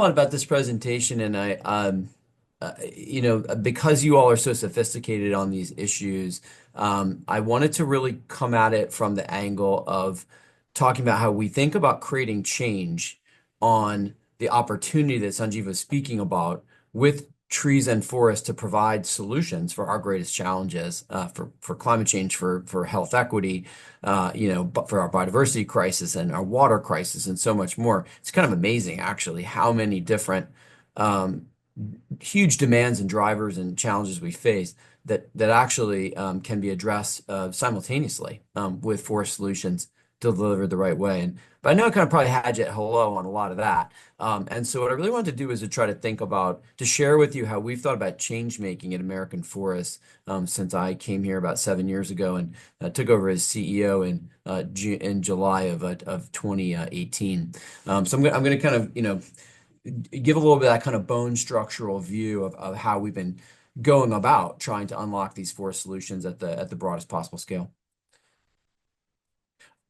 lot about this presentation, and because you all are so sophisticated on these issues, I wanted to really come at it from the angle of talking about how we think about creating change on the opportunity that Sanjiv was speaking about with trees and forests to provide solutions for our greatest challenges, for climate change, for health equity, but for our biodiversity crisis and our water crisis and so much more. It's kind of amazing, actually, how many different um, huge demands and drivers and challenges we face that actually can be addressed simultaneously with forest solutions delivered the right way. But I know I kind of probably had you at hello on a lot of that. And so what I really wanted to do is to try to think about, to share with you how we've thought about change making in American forests since I came here about 7 years ago and took over as CEO in July of 2018. So I'm going to kind of, give a little bit of that kind of bone structural view of how we've been going about trying to unlock these forest solutions at the broadest possible scale.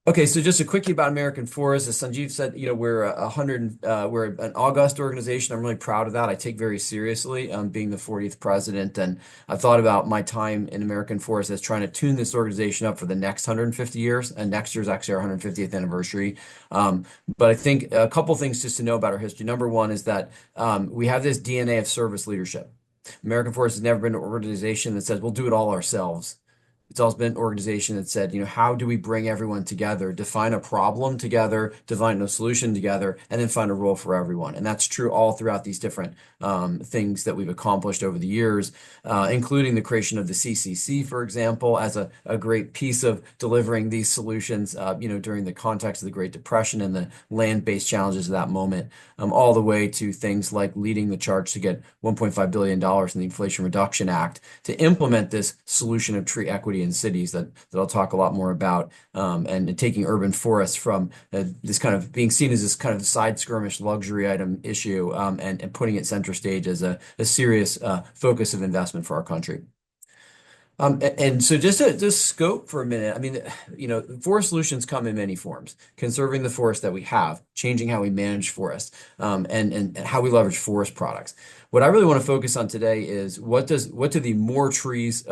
Okay, so just a quickie about American Forest. As Sanjiv said, we're an august organization. I'm really proud of that. I take very seriously being the 40th president, and I've thought about my time in American Forest as trying to tune this organization up for the next 150 years, and next year is actually our 150th anniversary. But I think a couple things just to know about our history. Number one is that we have this DNA of service leadership. American Forest has never been an organization that says we'll do it all ourselves. It's always been an organization that said, how do we bring everyone together, define a problem together, define a solution together, and then find a role for everyone. And that's true all throughout these different things that we've accomplished over the years, including the creation of the CCC, for example, as a great piece of delivering these solutions, during the context of the Great Depression and the land-based challenges of that moment, all the way to things like leading the charge to get $1.5 billion in the Inflation Reduction Act to implement this solution of tree equity in cities that I'll talk a lot more about, and taking urban forests from this kind of being seen as this kind of side skirmish luxury item issue, and putting it center stage as a serious focus of investment for our country. And so just to scope for a minute, I mean, forest solutions come in many forms. Conserving the forest that we have, changing how we manage forests, and how we leverage forest products. What I really want to focus on today is what do the more trees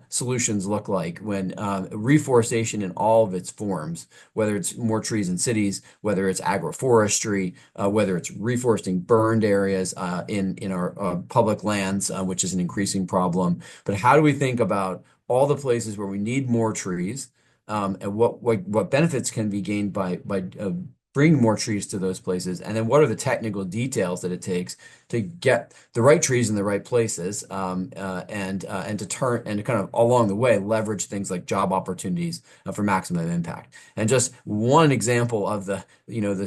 solutions look like when reforestation in all of its forms, whether it's more trees in cities, whether it's agroforestry, whether it's reforesting burned areas in our public lands, which is an increasing problem. But how do we think about all the places where we need more trees, and what benefits can be gained by bring more trees to those places, and then what are the technical details that it takes to get the right trees in the right places, and to turn and to kind of along the way leverage things like job opportunities for maximum impact. And just one example of the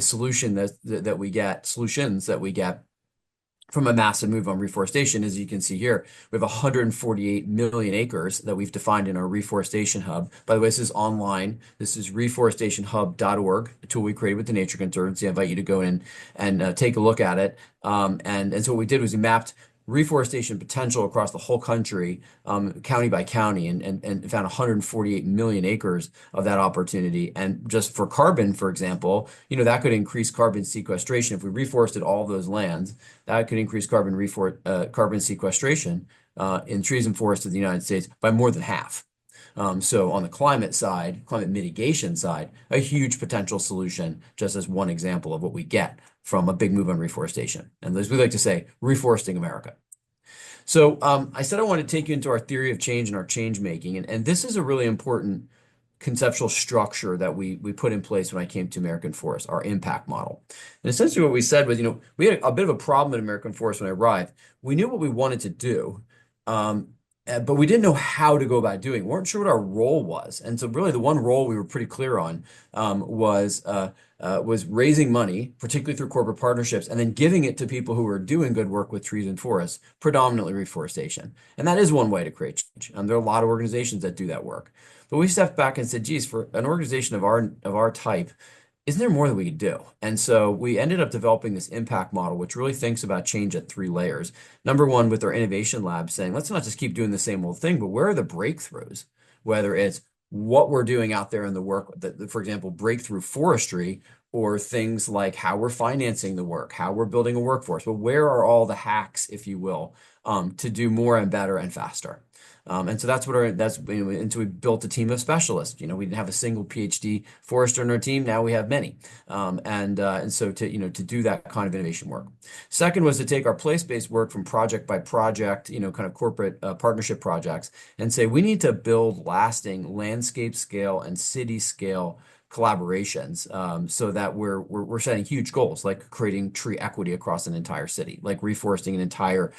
solutions that we get from a massive move on reforestation, as you can see here, we have 148 million acres that we've defined in our Reforestation Hub. By the way, this is online. This is reforestationhub.org, a tool we created with the Nature Conservancy. I invite you to go in and take a look at it. And so what we did was we mapped reforestation potential across the whole country, county by county, and found 148 million acres of that opportunity. And just for carbon, for example, that could increase carbon sequestration. If we reforested all those lands, that could increase carbon sequestration in trees and forests of the United States by more than half. So on the climate mitigation side, a huge potential solution, just as one example of what we get from a big move on reforestation. And as we like to say, reforesting America. So I said I want to take you into our theory of change and our change making. And this is a really important conceptual structure that we put in place when I came to American Forest, our impact model. And essentially what we said was, we had a bit of a problem at American Forest when I arrived. We knew what we wanted to do, but we didn't know how to go about doing it. We weren't sure what our role was. And so really the one role we were pretty clear on was raising money, particularly through corporate partnerships, and then giving it to people who are doing good work with trees and forests, predominantly reforestation. And that is one way to create change. There are a lot of organizations that do that work. But we stepped back and said, geez, for an organization of our type, isn't there more that we could do? And so we ended up developing this impact model, which really thinks about change at 3 layers. Number one, with our innovation lab, saying, let's not just keep doing the same old thing, but where are the breakthroughs? Whether it's what we're doing out there in the work that, for example, breakthrough forestry, or things like how we're financing the work, how we're building a workforce. But where are all the hacks, if you will, to do more and better and faster? And so that's what and so we built a team of specialists. We didn't have a single PhD forester on our team. Now we have many. And so to do that kind of innovation work. Second was to take our place-based work from project by project, kind of corporate partnership projects, and say we need to build lasting landscape scale and city scale collaborations, so that we're setting huge goals, like creating tree equity across an entire city, like reforesting an entire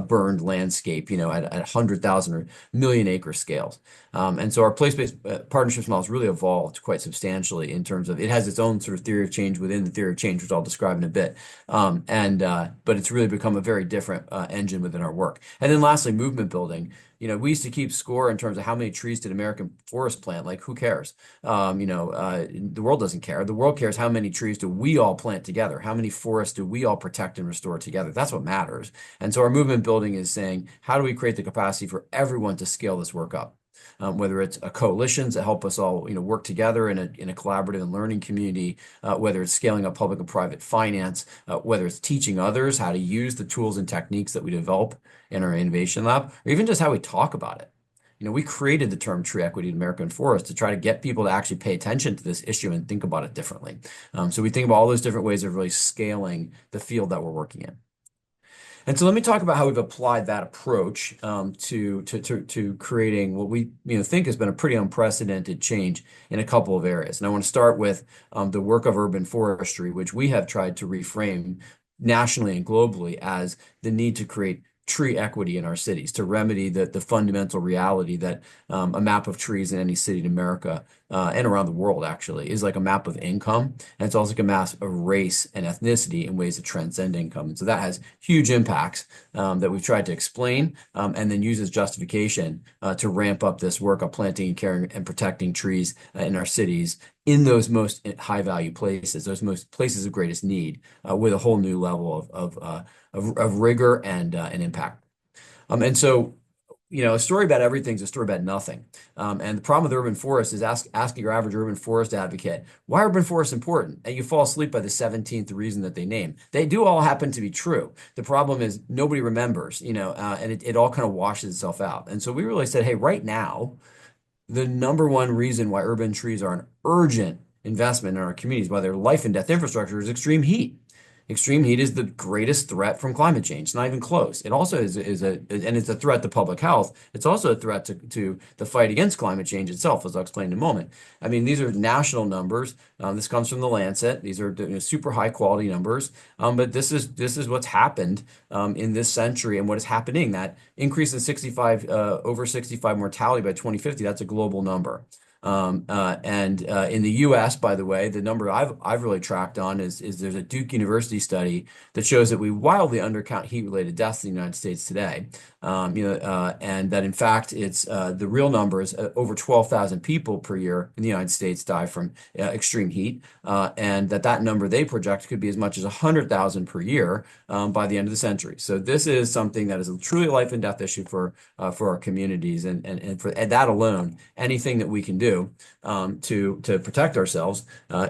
burned landscape, at 100,000 or million acre scales. And so our place-based partnerships model has really evolved quite substantially in terms of it has its own sort of theory of change within the theory of change, which I'll describe in a bit. But it's really become a very different engine within our work. And then lastly, movement building. We used to keep score in terms of how many trees did American forests plant. Like, who cares? The world doesn't care. The world cares how many trees do we all plant together? How many forests do we all protect and restore together? That's what matters. And so our movement building is saying, how do we create the capacity for everyone to scale this work up? Whether it's coalitions that help us all, work together in a collaborative and learning community, whether it's scaling up public and private finance, whether it's teaching others how to use the tools and techniques that we develop in our innovation lab, or even just how we talk about it. We created the term tree equity in American forest to try to get people to actually pay attention to this issue and think about it differently. So we think about all those different ways of really scaling the field that we're working in. And so let me talk about how we've applied that approach to creating what we think has been a pretty unprecedented change in a couple of areas. And I want to start with the work of urban forestry, which we have tried to reframe nationally and globally as the need to create tree equity in our cities, to remedy the fundamental reality that a map of trees in any city in America and around the world actually is like a map of income. And it's also like a map of race and ethnicity in ways that transcend income. And so that has huge impacts that we've tried to explain and then use as justification to ramp up this work of planting and caring and protecting trees in our cities in those most high value places, those most places of greatest need, with a whole new level of rigor and impact. And so, a story about everything is a story about nothing. And the problem with urban forests is asking your average urban forest advocate, why are urban forests important? And you fall asleep by the 17th reason that they name. They do all happen to be true. The problem is nobody remembers, and it all kind of washes itself out. And so we really said, hey, right now, the number one reason why urban trees are an urgent investment in our communities, why they're life and death infrastructure, is extreme heat. Extreme heat is the greatest threat from climate change. It's not even close. It also and it's a threat to public health. It's also a threat to the fight against climate change itself, as I'll explain in a moment. I mean, these are national numbers. This comes from the Lancet. These are super high quality numbers. But this is what's happened in this century and what is happening. That increase in over 65 mortality by 2050. That's a global number. And in the U.S., by the way, the number I've really tracked on is there's a Duke University study that shows that we wildly undercount heat-related deaths in the United States today. And that in fact it's the real number is over 12,000 people per year in the United States die from extreme heat, and that number they project could be as much as 100,000 per year by the end of the century. So this is something that is a truly life and death issue for our communities, and for that alone, anything that we can do to protect ourselves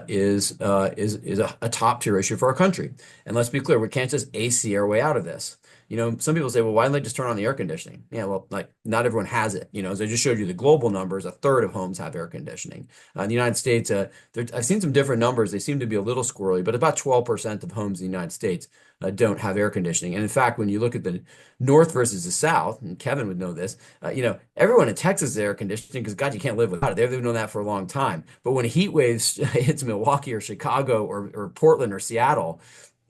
is a top tier issue for our country. And let's be clear, we can't just AC our way out of this. Some people say, well, why don't they just turn on the air conditioning? Yeah, well, like not everyone has it. As I just showed you the global numbers, a third of homes have air conditioning. In the United States, I've seen some different numbers. They seem to be a little squirrely, but about 12% of homes in the United States don't have air conditioning. And in fact, when you look at the North versus the South, and Kevin would know this, everyone in Texas has air conditioning because, God, you can't live without it. They've known that for a long time. But when a heat wave hits Milwaukee or Chicago or Portland or Seattle,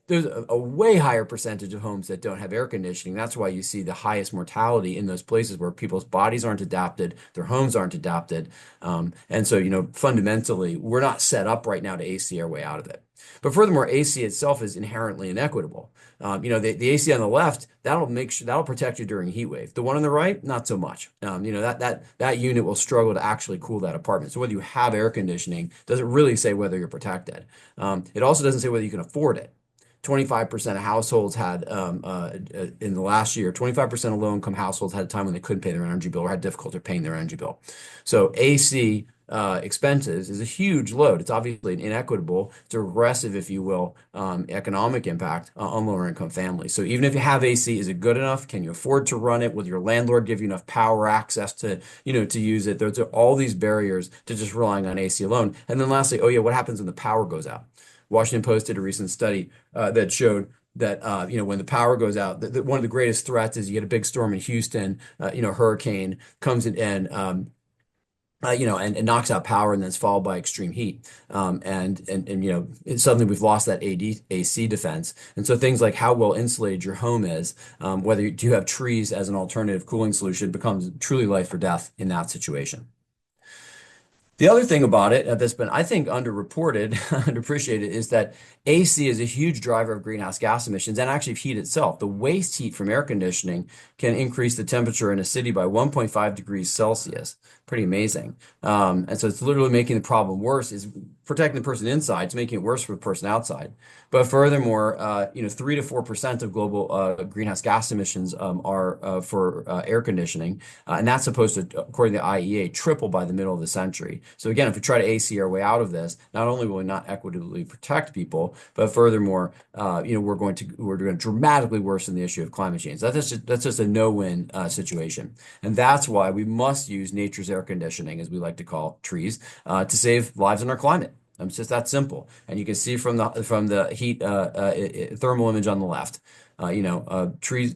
there's a way higher percentage of homes that don't have air conditioning. That's why you see the highest mortality in those places where people's bodies aren't adapted, their homes aren't adapted. And so, fundamentally, we're not set up right now to AC our way out of it. But furthermore, AC itself is inherently inequitable. The AC on the left, that'll protect you during a heat wave. The one on the right, not so much. That unit will struggle to actually cool that apartment. So whether you have air conditioning doesn't really say whether you're protected. It also doesn't say whether you can afford it. 25% of households had, in the last year, 25% of low-income households had a time when they couldn't pay their energy bill or had difficulty paying their energy bill. So AC expenses is a huge load. It's obviously an inequitable, it's a regressive, if you will, economic impact on lower income families. So even if you have AC, is it good enough? Can you afford to run it? Will your landlord give you enough power access to, to use it? There's all these barriers to just relying on AC alone. And then lastly, oh yeah, what happens when the power goes out? Washington Post did a recent study that showed that when the power goes out, one of the greatest threats is you get a big storm in Houston, hurricane comes in and knocks out power, and then it's followed by extreme heat. Suddenly we've lost that AC defense. And so things like how well insulated your home is, whether you do have trees as an alternative cooling solution, becomes truly life or death in that situation. The other thing about it that's been, I think, underreported, underappreciated, is that AC is a huge driver of greenhouse gas emissions and actually of heat itself. The waste heat from air conditioning can increase the temperature in a city by 1.5 degrees Celsius. Pretty amazing. And so it's literally making the problem worse. Is protecting the person inside, it's making it worse for the person outside. But furthermore, 3 to 4% of global greenhouse gas emissions are for air conditioning, and that's supposed to, according to the IEA, triple by the middle of the century. So again, if we try to AC our way out of this, not only will we not equitably protect people, but furthermore, we're going to dramatically worsen the issue of climate change. That's just a no-win situation, and that's why we must use nature's air conditioning, as we like to call trees, to save lives in our climate. It's just that simple, and you can see from the heat thermal image on the left. Trees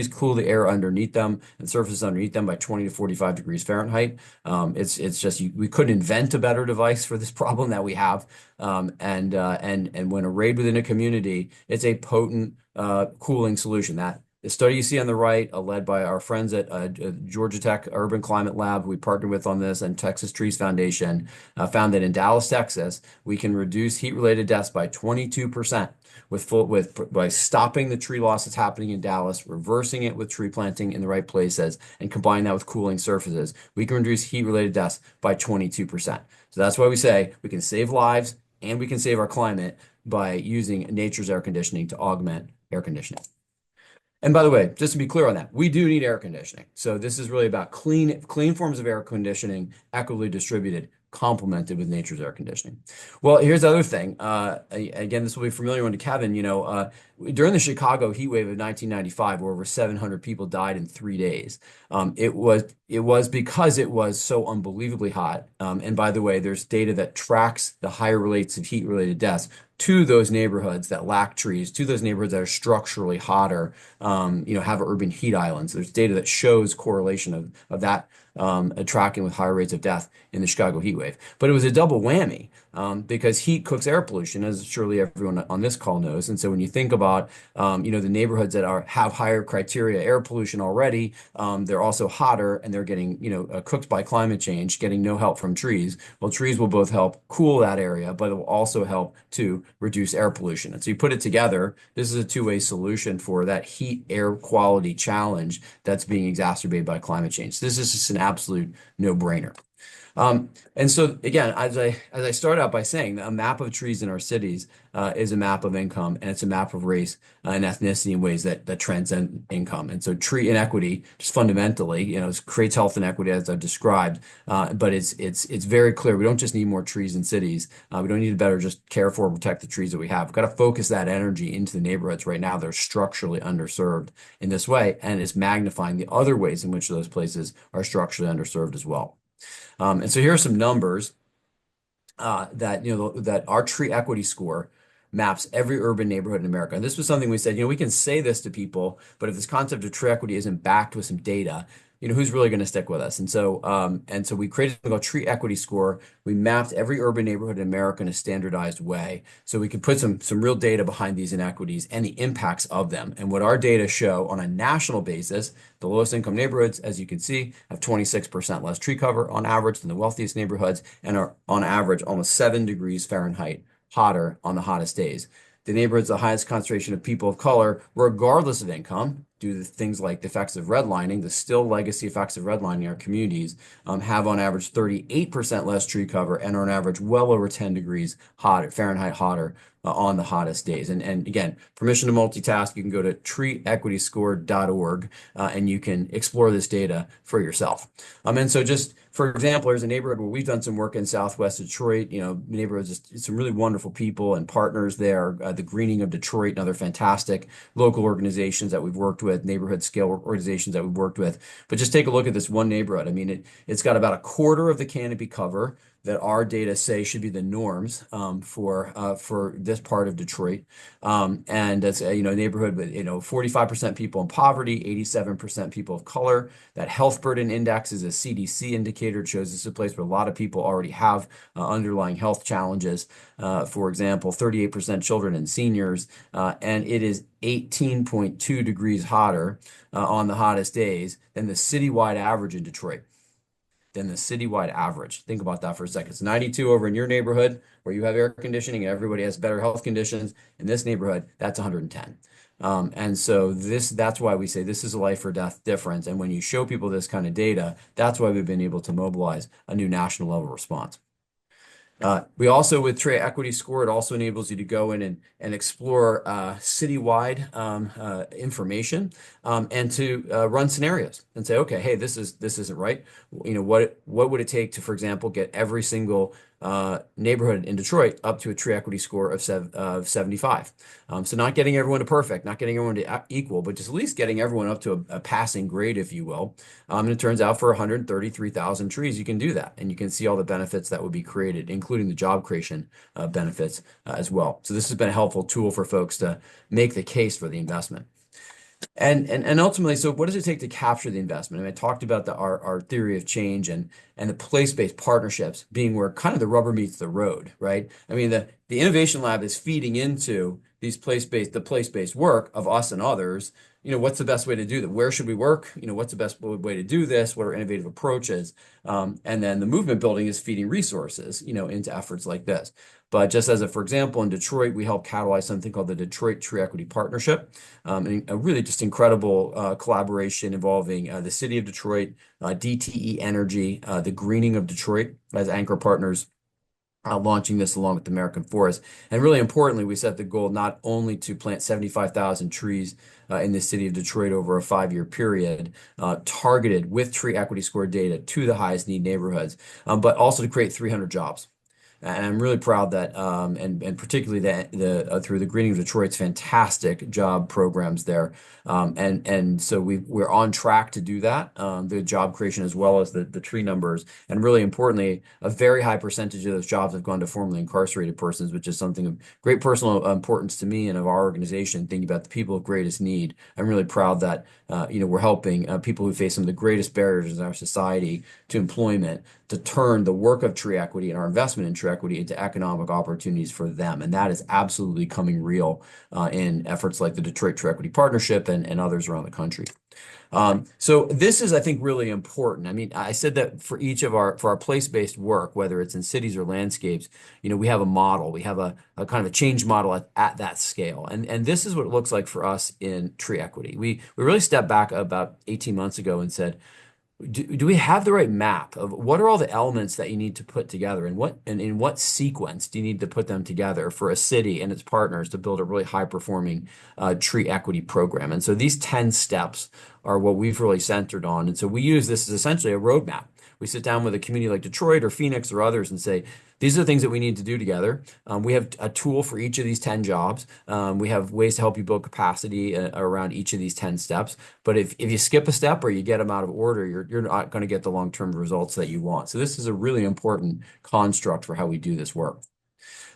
cool the air underneath them and surfaces underneath them by 20 to 45 degrees Fahrenheit. It's just we couldn't invent a better device for this problem that we have. And when arrayed within a community, it's a potent cooling solution. That the study you see on the right, led by our friends at Georgia Tech Urban Climate Lab, we partnered with on this, and Texas Trees Foundation, found that in Dallas, Texas, we can reduce heat-related deaths by 22% by stopping the tree loss that's happening in Dallas, reversing it with tree planting in the right places, and combining that with cooling surfaces. We can reduce heat-related deaths by 22%. So that's why we say we can save lives and we can save our climate by using nature's air conditioning to augment air conditioning. And by the way, just to be clear on that, we do need air conditioning. So this is really about clean forms of air conditioning, equitably distributed, complemented with nature's air conditioning. Well, here's the other thing. Again, this will be a familiar one to Kevin. During the Chicago heat wave of 1995, where over 700 people died in 3 days, it was because it was so unbelievably hot. And by the way, there's data that tracks the higher rates of heat-related deaths to those neighborhoods that lack trees, to those neighborhoods that are structurally hotter, have urban heat islands. There's data that shows correlation of that tracking with higher rates of death in the Chicago heat wave. But it was a double whammy because heat cooks air pollution, as surely everyone on this call knows. And so when you think about, the neighborhoods that have higher criteria air pollution already, they're also hotter and they're getting, cooked by climate change, getting no help from trees. Well, trees will both help cool that area, but it will also help to reduce air pollution. And so you put it together, this is a two-way solution for that heat air quality challenge that's being exacerbated by climate change. This is just an absolute no-brainer. And so again, as I start out by saying, a map of trees in our cities is a map of income, and it's a map of race and ethnicity in ways that transcend income. And so tree inequity, just fundamentally, it creates health inequity as I've described. But it's very clear we don't just need more trees in cities. We don't need to better just care for and protect the trees that we have. We've got to focus that energy into the neighborhoods right now. They're structurally underserved in this way, and it's magnifying the other ways in which those places are structurally underserved as well. And so here are some numbers that our tree equity score maps every urban neighborhood in America. And this was something we said, we can say this to people, but if this concept of tree equity isn't backed with some data, who's really going to stick with us? And so we created something called tree equity score. We mapped every urban neighborhood in America in a standardized way, so we could put some real data behind these inequities and the impacts of them. And what our data show on a national basis, the lowest income neighborhoods, as you can see, have 26% less tree cover on average than the wealthiest neighborhoods, and are on average almost 7 degrees Fahrenheit hotter on the hottest days. The neighborhoods, the highest concentration of people of color, regardless of income, due to things like the effects of redlining, the still legacy effects of redlining in our communities, have on average 38% less tree cover and are on average well over 10 degrees Fahrenheit hotter on the hottest days. And again, permission to multitask, you can go to treeequityscore.org and you can explore this data for yourself. And so just for example, there's a neighborhood where we've done some work in Southwest Detroit, neighborhoods, just some really wonderful people and partners there, the Greening of Detroit and other fantastic local organizations that we've worked with, neighborhood scale organizations that we've worked with. But just take a look at this one neighborhood. I mean, it's got about a quarter of the canopy cover that our data say should be the norms for this part of Detroit. And that's a neighborhood with 45% people in poverty, 87% people of color. That health burden index is a CDC indicator. It shows this is a place where a lot of people already have underlying health challenges. For example, 38% children and seniors, and it is 18.2 degrees hotter on the hottest days than the citywide average in Detroit. Than the citywide average. Think about that for a second. It's 92 over in your neighborhood where you have air conditioning and everybody has better health conditions. In this neighborhood, that's 110. And so that's why we say this is a life or death difference. And when you show people this kind of data, that's why we've been able to mobilize a new national level response. We also, with Tree Equity Score, it also enables you to go in and explore citywide information and to run scenarios and say, okay, hey, this isn't right. What would it take to, for example, get every single neighborhood in Detroit up to a Tree Equity Score of 75? So not getting everyone to perfect, not getting everyone to equal, but just at least getting everyone up to a passing grade, if you will. And it turns out for 133,000 trees, you can do that. And you can see all the benefits that would be created, including the job creation benefits as well. So this has been a helpful tool for folks to make the case for the investment. And ultimately, so what does it take to capture the investment? I mean, I talked about our theory of change and the place-based partnerships being where kind of the rubber meets the road, right? I mean, the innovation lab is feeding into the place-based work of us and others. What's the best way to do that? Where should we work? What's the best way to do this? What are innovative approaches? And then the movement building is feeding resources, into efforts like this. But just for example, in Detroit, we helped catalyze something called the Detroit Tree Equity Partnership, and a really just incredible collaboration involving the city of Detroit, DTE Energy, the Greening of Detroit as anchor partners. Launching this along with the American Forest. And really importantly, we set the goal not only to plant 75,000 trees in the city of Detroit over a 5-year period, targeted with Tree Equity Score data to the highest need neighborhoods, but also to create 300 jobs. And I'm really proud that, and particularly through the Greening of Detroit's fantastic job programs there, and so we're on track to do that, the job creation as well as the tree numbers, and really importantly, a very high percentage of those jobs have gone to formerly incarcerated persons, which is something of great personal importance to me and of our organization. Thinking about the people of greatest need, I'm really proud that we're helping people who face some of the greatest barriers in our society to employment to turn the work of tree equity and our investment in tree equity into economic opportunities for them. And that is absolutely coming real in efforts like the Detroit Tree Equity Partnership and others around the country. So this is, I think, really important. I mean, I said that for our place-based work, whether it's in cities or landscapes, we have a model. We have a kind of a change model at that scale. And this is what it looks like for us in tree equity. We really stepped back about 18 months ago and said, do we have the right map of what are all the elements that you need to put together and in what sequence do you need to put them together for a city and its partners to build a really high performing tree equity program? And so these 10 steps are what we've really centered on. And so we use this as essentially a roadmap. We sit down with a community like Detroit or Phoenix or others and say, these are the things that we need to do together. We have a tool for each of these 10 jobs. We have ways to help you build capacity around each of these 10 steps. But if you skip a step or you get them out of order, you're not going to get the long-term results that you want. So this is a really important construct for how we do this work.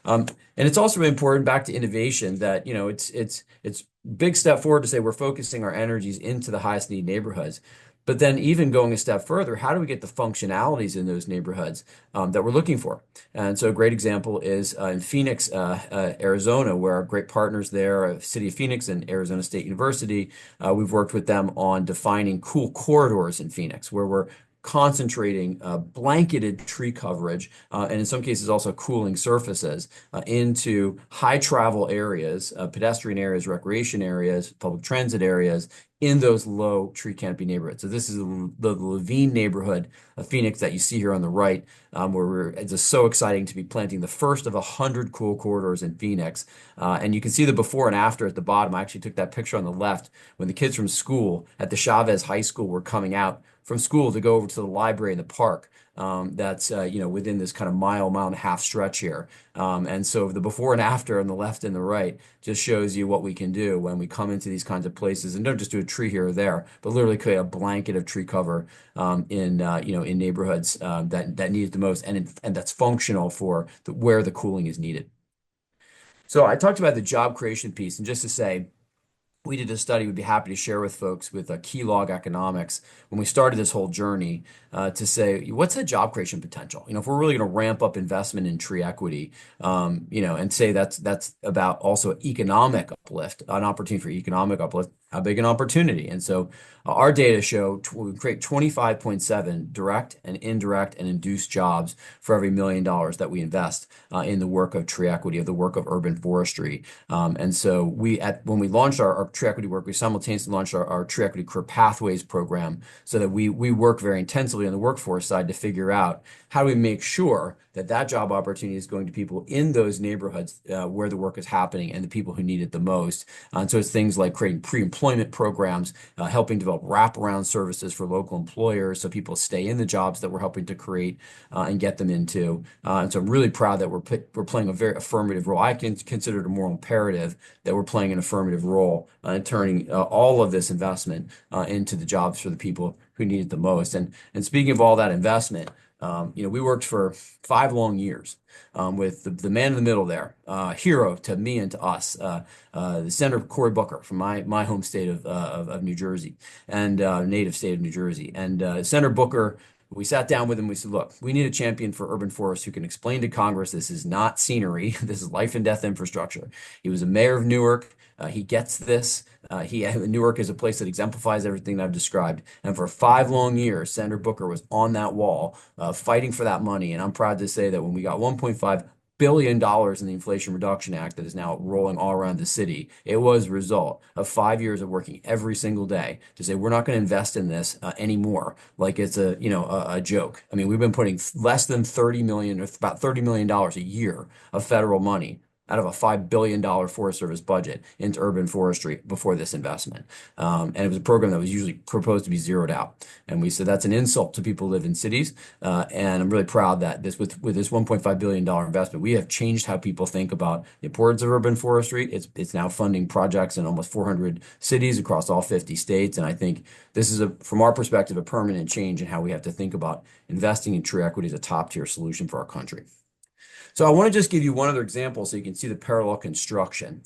And it's also really important back to innovation that, it's big step forward to say we're focusing our energies into the highest need neighborhoods. But then even going a step further, how do we get the functionalities in those neighborhoods that we're looking for? And so a great example is in Phoenix, Arizona, where our great partners there, City of Phoenix and Arizona State University, we've worked with them on defining cool corridors in Phoenix, where we're concentrating blanketed tree coverage, and in some cases also cooling surfaces into high travel areas, pedestrian areas, recreation areas, public transit areas in those low tree canopy neighborhoods. So this is the Levine neighborhood of Phoenix that you see here on the right, where it's just so exciting to be planting the first of 100 cool corridors in Phoenix. And you can see the before and after at the bottom. I actually took that picture on the left when the kids from school at the Chavez High School were coming out from school to go over to the library in the park. That's within this kind of mile and a half stretch here. And so the before and after on the left and the right just shows you what we can do when we come into these kinds of places and don't just do a tree here or there, but literally create a blanket of tree cover in neighborhoods that need it the most, and that's functional for where the cooling is needed. So I talked about the job creation piece, and just to say, we did a study we'd be happy to share with folks with Key Log Economics when we started this whole journey to say, what's the job creation potential? If we're really going to ramp up investment in tree equity, and say that's about also economic uplift, an opportunity for economic uplift, how big an opportunity? And so our data show we create 25.7 direct and indirect and induced jobs for every $1 million that we invest in the work of tree equity, of the work of urban forestry. And so when we launched our tree equity work, we simultaneously launched our tree equity career pathways program, so that we work very intensively on the workforce side to figure out how do we make sure that job opportunity is going to people in those neighborhoods where the work is happening and the people who need it the most. And so it's things like creating pre-employment programs, helping develop wraparound services for local employers so people stay in the jobs that we're helping to create and get them into. And so I'm really proud that we're playing a very affirmative role. I can consider it a moral imperative that we're playing an affirmative role in turning all of this investment into the jobs for the people who need it the most. And speaking of all that investment, we worked for 5 long years with the man in the middle there, hero to me and to us, the Senator Cory Booker from my home state of New Jersey, and native state of New Jersey. And Senator Booker, we sat down with him. We said, look, we need a champion for urban forests who can explain to Congress this is not scenery. This is life and death infrastructure. He was a mayor of Newark. He gets this. Newark is a place that exemplifies everything that I've described. And for 5 long years, Senator Booker was on that wall fighting for that money. And I'm proud to say that when we got $1.5 billion in the Inflation Reduction Act that is now rolling all around the city, it was a result of 5 years of working every single day to say we're not going to invest in this anymore like it's a joke. I mean, we've been putting less than 30 million, or about $30 million a year of federal money out of a $5 billion Forest Service budget into urban forestry before this investment. And it was a program that was usually proposed to be zeroed out. And we said that's an insult to people who live in cities. And I'm really proud that with this $1.5 billion investment, we have changed how people think about the importance of urban forestry. It's now funding projects in almost 400 cities across all 50 states. And I think this is, from our perspective, a permanent change in how we have to think about investing in tree equity as a top-tier solution for our country. So I want to just give you one other example so you can see the parallel construction,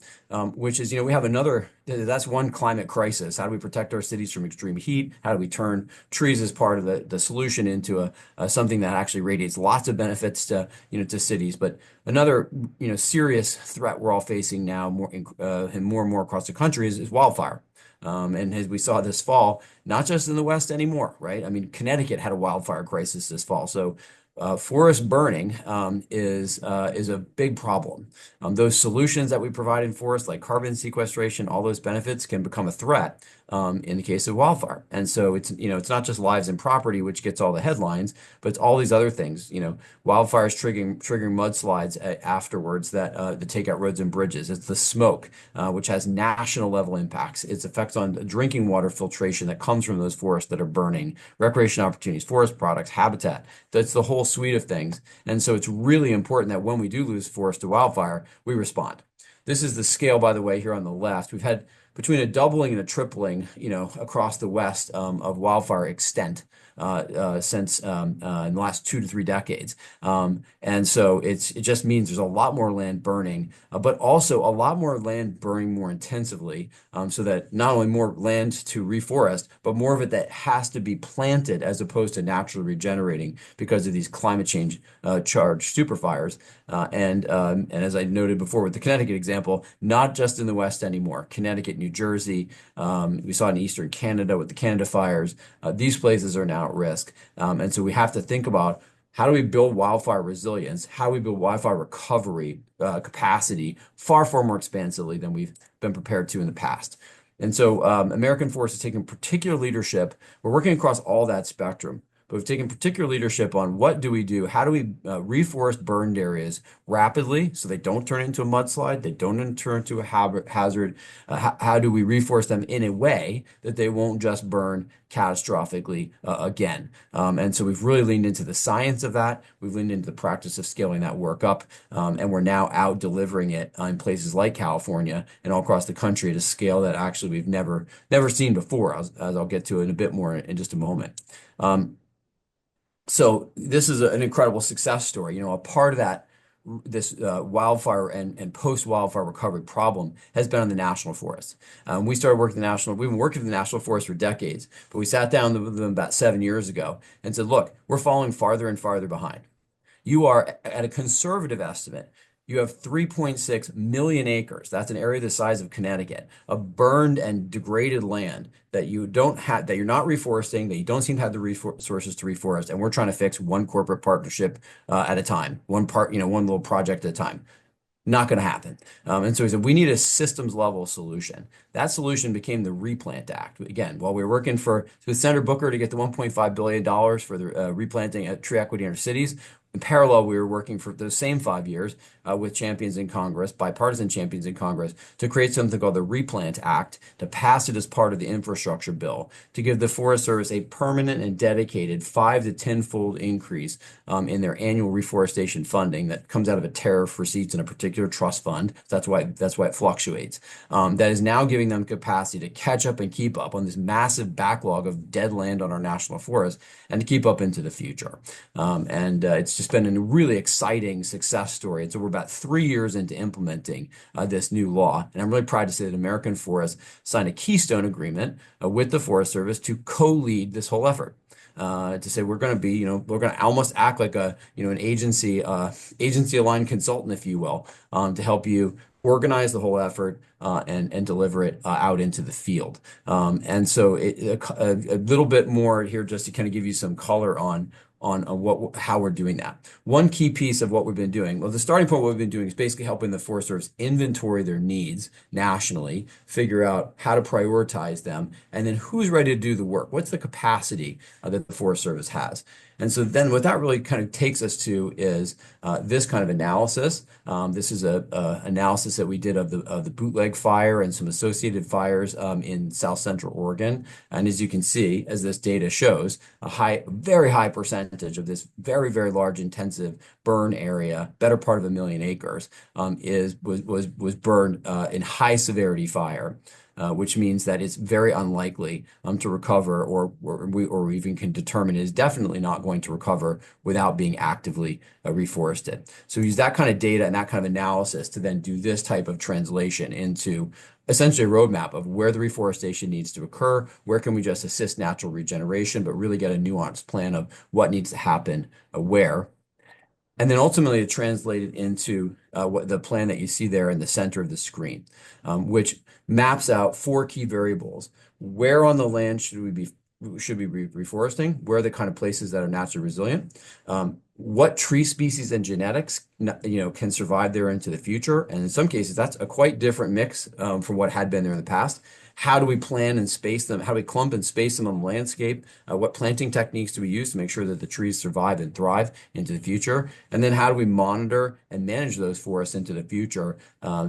which is, we have that's one climate crisis. How do we protect our cities from extreme heat? How do we turn trees as part of the solution into something that actually radiates lots of benefits to cities? But another, serious threat we're all facing now and more across the country is wildfire. And as we saw this fall, not just in the West anymore, right? I mean, Connecticut had a wildfire crisis this fall. So forest burning is a big problem. Those solutions that we provide in forests, like carbon sequestration, all those benefits can become a threat in the case of wildfire. And so it's not just lives and property, which gets all the headlines, but it's all these other things. Wildfires triggering mudslides afterwards that take out roads and bridges. It's the smoke, which has national level impacts. Its effects on drinking water filtration that comes from those forests that are burning, recreation opportunities, forest products, habitat. That's the whole suite of things. And so it's really important that when we do lose forest to wildfire, we respond. This is the scale, by the way, here on the left. We've had between a doubling and a tripling, across the West of wildfire extent since in the last 2 to 3 decades. And so it just means there's a lot more land burning, but also a lot more land burning more intensively, so that not only more land to reforest, but more of it that has to be planted as opposed to naturally regenerating because of these climate change charged superfires. And as I noted before with the Connecticut example, not just in the West anymore. Connecticut, New Jersey, we saw in Eastern Canada with the Canada fires. These places are now amount risk. And so we have to think about how do we build wildfire resilience? How do we build wildfire recovery capacity far, far more expansively than we've been prepared to in the past? And so American Forest has taken particular leadership. We're working across all that spectrum, but we've taken particular leadership on what do we do? How do we reforest burned areas rapidly so they don't turn into a mudslide, they don't turn into a hazard? How do we reforest them in a way that they won't just burn catastrophically again? And so we've really leaned into the science of that. We've leaned into the practice of scaling that work up, and we're now out delivering it in places like California and all across the country at a scale that actually we've never seen before, as I'll get to in a bit more in just a moment. So this is an incredible success story. A part of that, this wildfire and post-wildfire recovery problem has been on the national forest. We've been working with the national forest for decades, but we sat down with them about 7 years ago and said, look, we're falling farther and farther behind. You are, at a conservative estimate, you have 3.6 million acres. That's an area the size of Connecticut, of burned and degraded land that you don't have, that you're not reforesting, that you don't seem to have the resources to reforest. And we're trying to fix one corporate partnership at a time, one little project at a time. Not going to happen. And so he said, we need a systems level solution. That solution became the Replant Act. Again, while we were working with Senator Booker to get the $1.5 billion for the replanting tree equity in our cities, in parallel, we were working for those same 5 years with champions in Congress, bipartisan champions in Congress, to create something called the Replant Act, to pass it as part of the infrastructure bill, to give the Forest Service a permanent and dedicated 5 to 10-fold increase in their annual reforestation funding that comes out of a tariff receipts in a particular trust fund. That's why it fluctuates. That is now giving them capacity to catch up and keep up on this massive backlog of dead land on our national forest and to keep up into the future. It's just been a really exciting success story. And so we're about 3 years into implementing this new law. And I'm really proud to say that American Forest signed a keystone agreement with the Forest Service to co-lead this whole effort. To say we're going to almost act like an agency aligned consultant, if you will, to help you organize the whole effort and deliver it out into the field. And so a little bit more here just to kind of give you some color on how we're doing that. One key piece of what we've been doing, well, the starting point of what we've been doing is basically helping the Forest Service inventory their needs nationally, figure out how to prioritize them, and then who's ready to do the work. What's the capacity that the Forest Service has? And so then what that really kind of takes us to is this kind of analysis. This is a analysis that we did of the bootleg fire and some associated fires in South Central Oregon. And as you can see, as this data shows, very high percentage of this very, very large intensive burn area, better part of 1 million acres, was burned in high severity fire. Which means that it's very unlikely to recover, or we even can determine it is definitely not going to recover without being actively reforested. So we use that kind of data and that kind of analysis to then do this type of translation into essentially a roadmap of where the reforestation needs to occur, where can we just assist natural regeneration, but really get a nuanced plan of what needs to happen where. And then ultimately it translated into what the plan that you see there in the center of the screen, which maps out 4 key variables. Where on the land should we be reforesting? Where are the kind of places that are naturally resilient? What tree species and genetics can survive there into the future? And in some cases, that's a quite different mix from what had been there in the past. How do we plan and space them? How do we clump and space them on the landscape? What planting techniques do we use to make sure that the trees survive and thrive into the future? And then how do we monitor and manage those forests into the future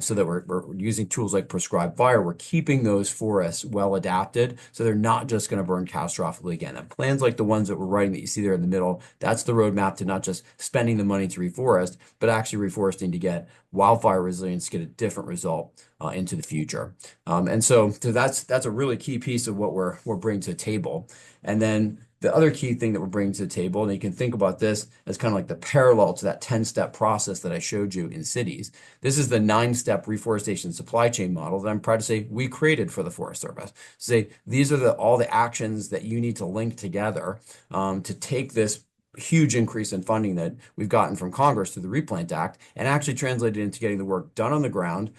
so that we're using tools like prescribed fire? We're keeping those forests well adapted so they're not just going to burn catastrophically again. And plans like the ones that we're writing that you see there in the middle, that's the roadmap to not just spending the money to reforest, but actually reforesting to get wildfire resilience, get a different result into the future. And so that's a really key piece of what we're bringing to the table. And then the other key thing that we're bringing to the table, and you can think about this as kind of like the parallel to that 10-step process that I showed you in cities. This is the 9-step reforestation supply chain model that I'm proud to say we created for the Forest Service. Say these are all the actions that you need to link together to take this huge increase in funding that we've gotten from Congress through the Replant Act and actually translate it into getting the work done on the ground,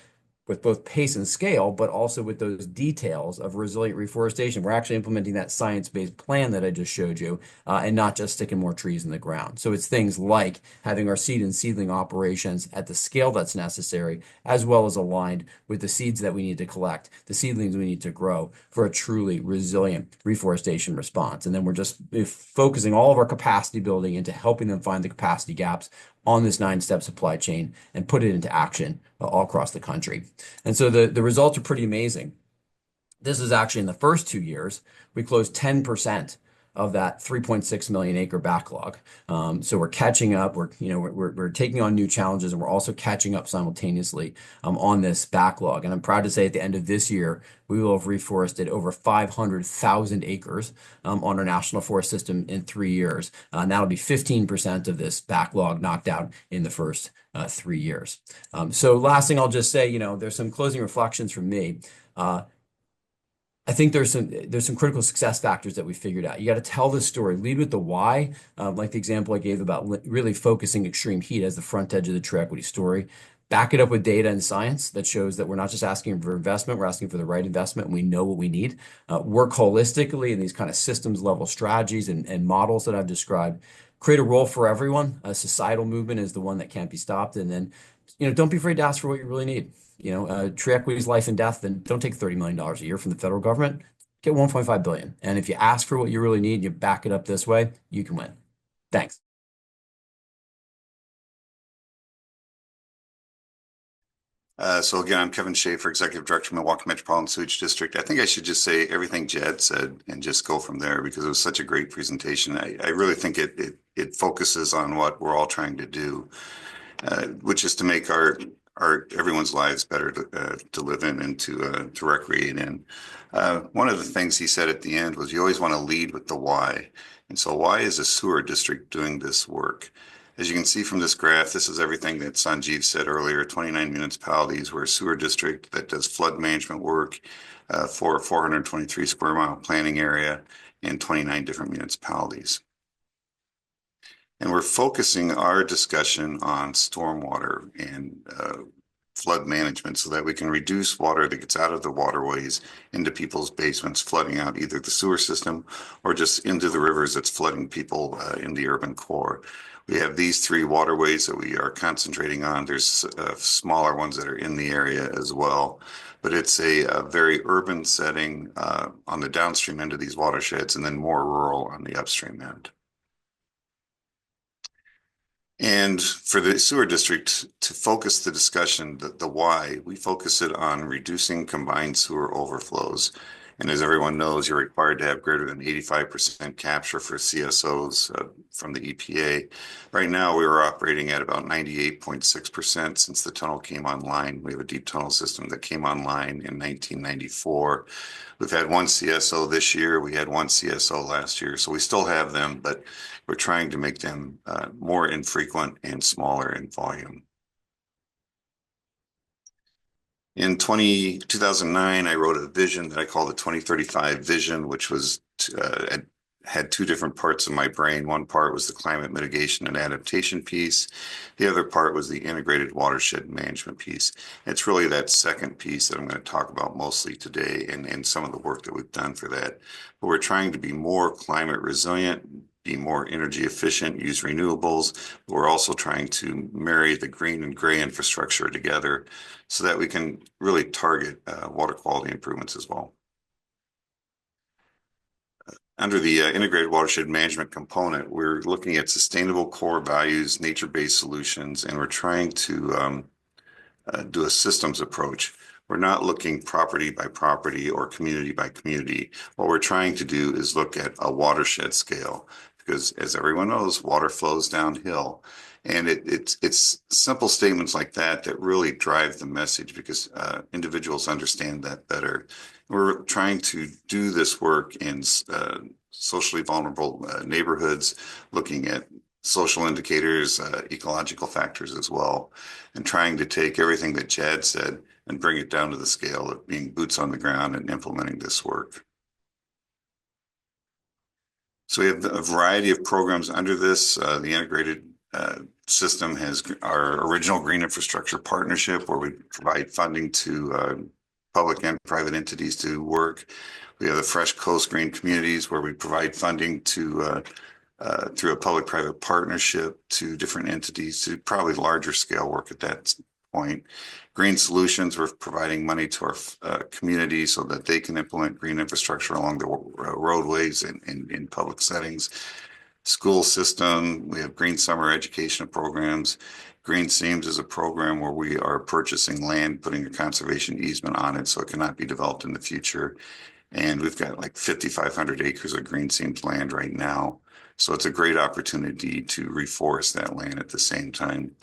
with both pace and scale, but also with those details of resilient reforestation. We're actually implementing that science-based plan that I just showed you, and not just sticking more trees in the ground. So it's things like having our seed and seedling operations at the scale that's necessary, as well as aligned with the seeds that we need to collect, the seedlings we need to grow for a truly resilient reforestation response. And then we're just focusing all of our capacity building into helping them find the capacity gaps on this 9-step supply chain and put it into action all across the country. And so the results are pretty amazing. This is actually in the first 2 years, we closed 10% of that 3.6 million acre backlog. So we're catching up. We're taking on new challenges, and we're also catching up simultaneously on this backlog. And I'm proud to say at the end of this year, we will have reforested over 500,000 acres on our national forest system in 3 years. And that'll be 15% of this backlog knocked out in the first 3 years. So last thing I'll just say, there's some closing reflections from me. I think there's some critical success factors that we figured out. You got to tell this story, lead with the why, like the example I gave about really focusing extreme heat as the front edge of the true equity story. Back it up with data and science that shows that we're not just asking for investment, we're asking for the right investment, and we know what we need. Work holistically in these kind of systems level strategies and models that I've described. Create a role for everyone. A societal movement is the one that can't be stopped. And then, don't be afraid to ask for what you really need. True equity is life and death, then don't take $30 million a year from the federal government. Get 1.5 billion. And if you ask for what you really need, you back it up this way, you can win. Thanks. So again, I'm Kevin Shafer, Executive Director of Milwaukee Metropolitan Sewage District. I think I should just say everything Jad said and just go from there because it was such a great presentation. I really think it focuses on what we're all trying to do, which is to make our everyone's lives better to live in and to recreate in. One of the things he said at the end was you always want to lead with the why. And so why is a sewer district doing this work? As you can see from this graph, this is everything that Sanjiv said earlier, 29 municipalities. We're a sewer district that does flood management work for 423 square mile planning area in 29 different municipalities. And we're focusing our discussion on stormwater and flood management so that we can reduce water that gets out of the waterways into people's basements, flooding out either the sewer system or just into the rivers that's flooding people in the urban core. We have these 3 waterways that we are concentrating on. There's smaller ones that are in the area as well, but it's a very urban setting on the downstream end of these watersheds and then more rural on the upstream end. And for the sewer district to focus the discussion, the why, we focus it on reducing combined sewer overflows. And as everyone knows, you're required to have greater than 85% capture for CSOs from the EPA. Right now, we are operating at about 98.6% since the tunnel came online. We have a deep tunnel system that came online in 1994. We've had 1 CSO this year. We had 1 CSO last year. So we still have them, but we're trying to make them more infrequent and smaller in volume. In 2009, I wrote a vision that I call the 2035 vision, which was had 2 different parts of my brain. One part was the climate mitigation and adaptation piece. The other part was the integrated watershed management piece. It's really that second piece that I'm going to talk about mostly today and some of the work that we've done for that. But we're trying to be more climate resilient, be more energy efficient, use renewables. We're also trying to marry the green and gray infrastructure together so that we can really target water quality improvements as well. Under the integrated watershed management component, we're looking at sustainable core values, nature-based solutions, and we're trying to do a systems approach. We're not looking property by property or community by community. What we're trying to do is look at a watershed scale because, as everyone knows, water flows downhill. And it's simple statements like that that really drive the message because individuals understand that better. We're trying to do this work in socially vulnerable neighborhoods, looking at social indicators, ecological factors as well, and trying to take everything that Jad said and bring it down to the scale of being boots on the ground and implementing this work. So we have a variety of programs under this. The integrated system has our original green infrastructure partnership, where we provide funding to public and private entities to work. We have the Fresh Coast Green Communities, where we provide funding to through a public-private partnership to different entities to probably larger scale work at that point. Green Solutions, we're providing money to our community so that they can implement green infrastructure along the roadways and in public settings. School system, we have green summer education programs. Green Seams is a program where we are purchasing land, putting a conservation easement on it so it cannot be developed in the future. And we've got like 5,500 acres of Green Seams land right now. So it's a great opportunity to reforest that land at the same time.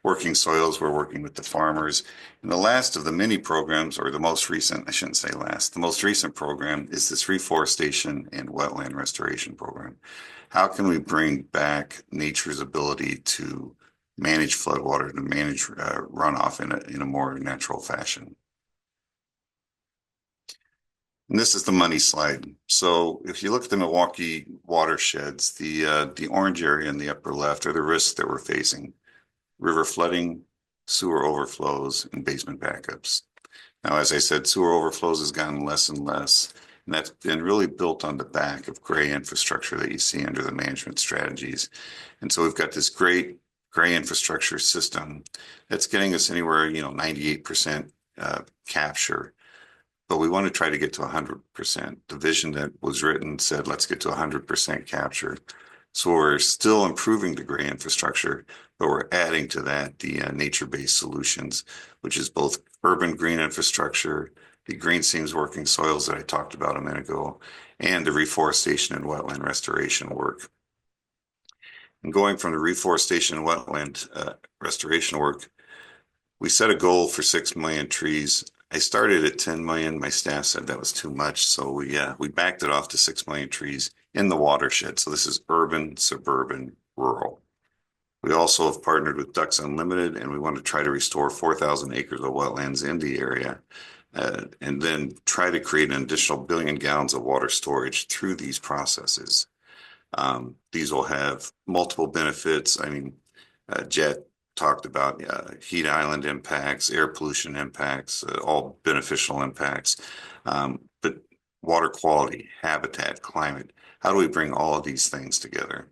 Working soils, we're working with the farmers. And the last of the many programs, or the most recent, I shouldn't say last, the most recent program is this Reforestation and Wetland Restoration program. How can we bring back nature's ability to manage floodwater, to manage runoff in a more natural fashion? And this is the money slide. So if you look at the Milwaukee watersheds, the orange area in the upper left are the risks that we're facing: river flooding, sewer overflows, and basement backups. Now, as I said, sewer overflows has gotten less and less, and that's been really built on the back of gray infrastructure that you see under the management strategies. And so we've got this great gray infrastructure system that's getting us anywhere, 98% capture. But we want to try to get to 100%. The vision that was written said, let's get to 100% capture. So we're still improving the gray infrastructure, but we're adding to that the nature-based solutions, which is both urban green infrastructure, the Green Seams working soils that I talked about a minute ago, and the reforestation and wetland restoration work. And going from the reforestation and wetland restoration work, we set a goal for 6 million trees. I started at 10 million. My staff said that was too much, so we backed it off to 6 million trees in the watershed. So this is urban, suburban, rural. We also have partnered with Ducks Unlimited, and we want to try to restore 4,000 acres of wetlands in the area, and then try to create an additional 1 billion gallons of water storage through these processes. These will have multiple benefits. I mean, Jad talked about heat island impacts, air pollution impacts, all beneficial impacts. But water quality, habitat, climate, how do we bring all of these things together?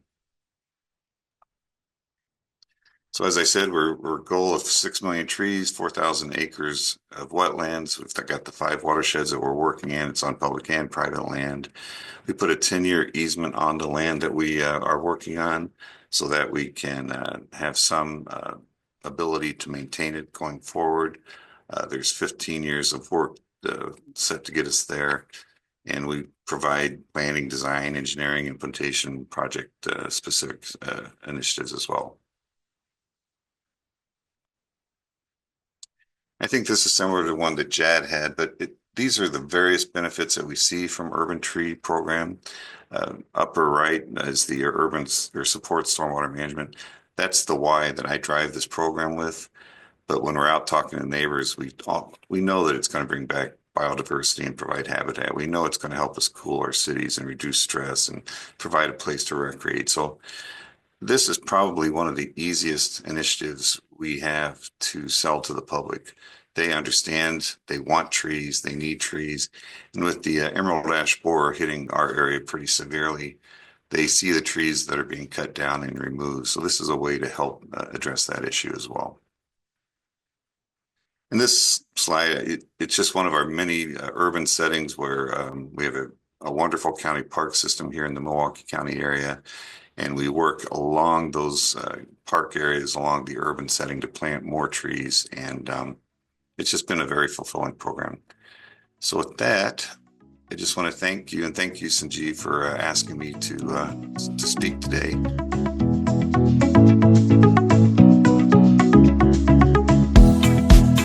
So as I said, we're a goal of 6 million trees, 4,000 acres of wetlands. We've got the 5 watersheds that we're working in. It's on public and private land. We put a 10-year easement on the land that we are working on so that we can have some ability to maintain it going forward. There's 15 years of work set to get us there. And we provide planning, design, engineering, implementation, project specific initiatives as well. I think this is similar to the one that Jad had, but these are the various benefits that we see from Urban Tree Program. Upper right is the urban or support stormwater management. That's the why that I drive this program with. But when we're out talking to neighbors, we know that it's going to bring back biodiversity and provide habitat. We know it's going to help us cool our cities and reduce stress and provide a place to recreate. So this is probably one of the easiest initiatives we have to sell to the public. They understand, they want trees, they need trees. And with the emerald ash borer hitting our area pretty severely, they see the trees that are being cut down and removed. So this is a way to help address that issue as well. In this slide, it's just one of our many urban settings where we have a wonderful county park system here in the Milwaukee County area. And we work along those park areas, along the urban setting to plant more trees. And it's just been a very fulfilling program. So with that, I just want to thank you, and thank you, Sanjiv, for asking me to speak today.